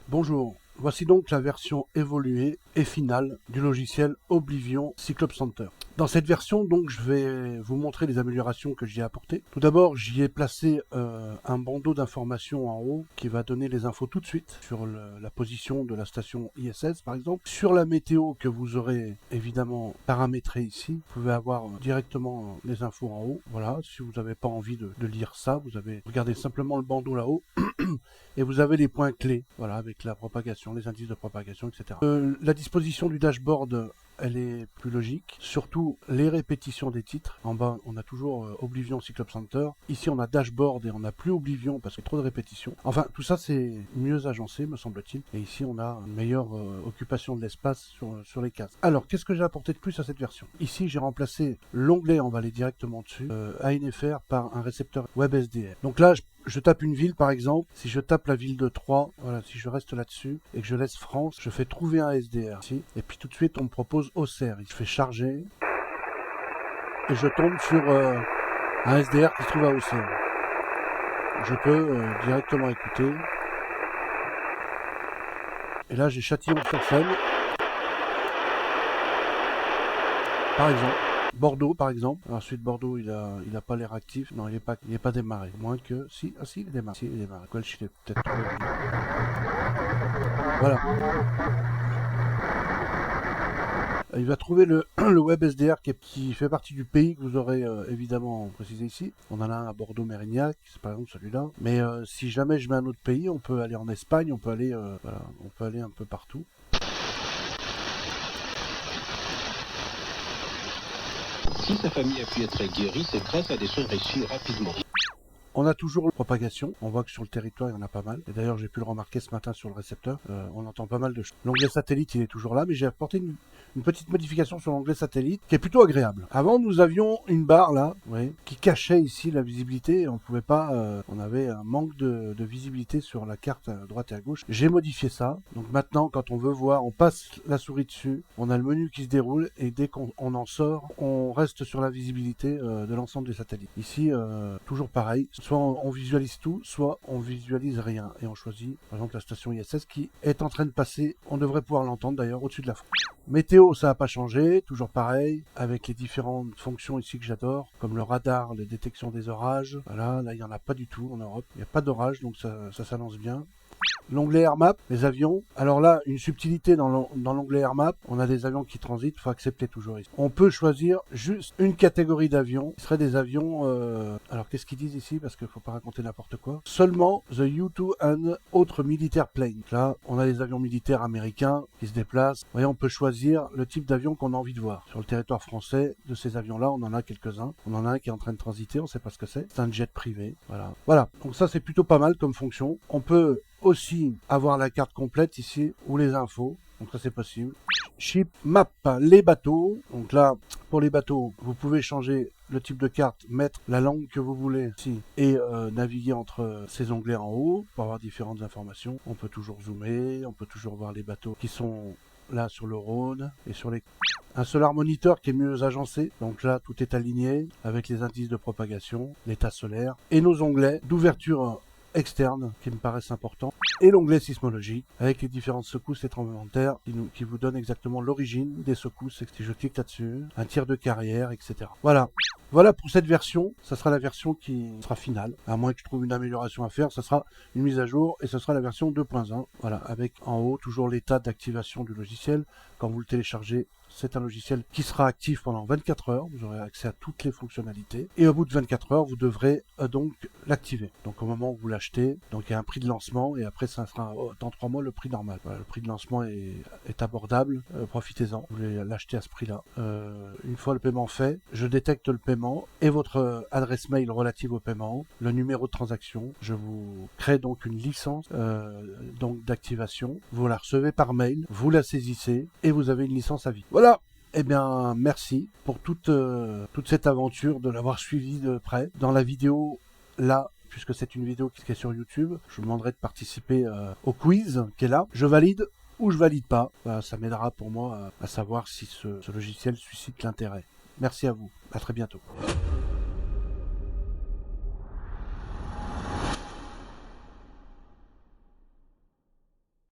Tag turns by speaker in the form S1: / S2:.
S1: Bonjour, voici donc la version évoluée et finale du logiciel Oblivion Cyclops Center. Dans cette version, donc, je vais vous montrer les améliorations que j'y ai apportées. Tout d'abord, j'y ai placé un bandeau d'informations en haut qui va donner les infos tout de suite sur la position de la station ISS, par exemple. Sur la météo que vous aurez évidemment paramétrée ici, vous pouvez avoir directement les infos en haut. Voilà, si vous n'avez pas envie de lire ça, vous avez regardez simplement le bandeau là-haut. Et vous avez les points clés, voilà, avec la propagation, les indices de propagation, etc. La disposition du dashboard, elle est plus logique. Surtout les répétitions des titres. En bas, on a toujours Oblivion Cyclops Center. Ici, on a dashboard et on n'a plus Oblivion parce qu'il y a trop de répétitions. Enfin, tout ça, c'est mieux agencé, me semble-t-il. Et ici, on a une meilleure occupation de l'espace sur les cases. Alors, qu'est-ce que j'ai apporté de plus à cette version? Ici, j'ai remplacé l'onglet, on va aller directement dessus, ANFR par un récepteur WebSDR. Donc là, je tape une ville par exemple, si je tape la ville de Troyes, voilà, si je reste là-dessus et que je laisse France, je fais trouver un SDR ici, et puis tout de suite on me propose Auxerre. Je fais charger et je tombe sur un SDR qui se trouve à Auxerre. Je peux directement écouter. Et là j'ai Châtillon-sur-Seine, par exemple. Bordeaux par exemple. Ensuite Bordeaux il a pas l'air actif. Non, il est pas démarré. Moins que. Si il est démarré. Si il est démarré. Welch il est peut-être trop. Voilà. Il va trouver le WebSDR qui fait partie du pays que vous aurez évidemment précisé ici. On en a un à Bordeaux-Mérignac, c'est par exemple celui-là. Mais si jamais je mets un autre pays, on peut aller en Espagne, on peut aller, voilà, on peut aller un peu partout.
S2: Si sa famille a pu être guérie, c'est grâce à des soins reçus rapidement.
S1: On a toujours la propagation, on voit que sur le territoire il y en a pas mal. Et d'ailleurs j'ai pu le remarquer ce matin sur le récepteur, on entend pas mal de choses. L'onglet satellite il est toujours là, mais j'ai apporté une petite modification sur l'onglet satellite qui est plutôt agréable. Avant nous avions une barre là, oui, qui cachait ici la visibilité et on pouvait pas, on avait un manque de visibilité sur la carte à droite et à gauche. J'ai modifié ça, donc maintenant quand on veut voir, on passe la souris dessus, on a le menu qui se déroule et dès qu'on en sort, on reste sur la visibilité de l'ensemble des satellites. Ici, toujours pareil. Soit on visualise tout, soit on visualise rien. Et on choisit, par exemple, la station ISS qui est en train de passer. On devrait pouvoir l'entendre d'ailleurs au-dessus de la France. Météo, ça n'a pas changé, toujours pareil, avec les différentes fonctions ici que j'adore, comme le radar, les détections des orages. Voilà, là, il n'y en a pas du tout en Europe. Il n'y a pas d'orage, donc ça s'annonce bien. L'onglet AirMap, les avions. Alors là, une subtilité dans l'onglet AirMap, on a des avions qui transitent, il faut accepter toujours ici. On peut choisir juste une catégorie d'avions. Ce serait des avions... alors qu'est-ce qu'ils disent ici? Parce qu'il ne faut pas raconter n'importe quoi. Seulement the U2 and autres militaire planes. Là, on a des avions militaires américains qui se déplacent. Vous voyez, on peut choisir le type d'avion qu'on a envie de voir. Sur le territoire français, de ces avions-là, on en a quelques-uns. On en a un qui est en train de transiter, on ne sait pas ce que c'est. C'est un jet privé. Voilà. Voilà. Donc ça, c'est plutôt pas mal comme fonction. On peut aussi avoir la carte complète ici ou les infos, donc ça c'est possible. Ship map, les bateaux, donc là pour les bateaux vous pouvez changer le type de carte, mettre la langue que vous voulez ici et naviguer entre ces onglets en haut pour avoir différentes informations. On peut toujours zoomer, on peut toujours voir les bateaux qui sont là sur le Rhône et sur les... Un solar monitor qui est mieux agencé, donc là tout est aligné avec les indices de propagation, l'état solaire et nos onglets d'ouverture externes qui me paraissent importants et l'onglet sismologie avec les différentes secousses et tremblements de terre qui vous donnent exactement l'origine des secousses. Si je clique là-dessus, un tir de carrière, etc. Voilà. Voilà pour cette version, ça sera la version qui sera finale, à moins que je trouve une amélioration à faire, ça sera une mise à jour et ce sera la version 2.1, voilà, avec en haut toujours l'état d'activation du logiciel. Quand vous le téléchargez, c'est un logiciel qui sera actif pendant 24 heures, vous aurez accès à toutes les fonctionnalités et au bout de 24 heures, vous devrez donc l'activer. Donc au moment où vous l'achetez, donc il y a un prix de lancement et après ça sera dans 3 mois le prix normal. Voilà, le prix de lancement est abordable, profitez-en, vous voulez l'acheter à ce prix-là. Une fois le paiement fait, je détecte le paiement et votre adresse mail relative au paiement, le numéro de transaction. Je vous crée donc une licence donc d'activation. Vous la recevez par mail, vous la saisissez et vous avez une licence à vie. Voilà. Eh bien, merci pour toute cette aventure, de l'avoir suivi de près. Dans la vidéo, là, puisque c'est une vidéo qui est sur YouTube, je vous demanderai de participer au quiz qui est là. Je valide ou je valide pas. Voilà, ça m'aidera pour moi à savoir si ce logiciel suscite l'intérêt. Merci à vous. À très bientôt.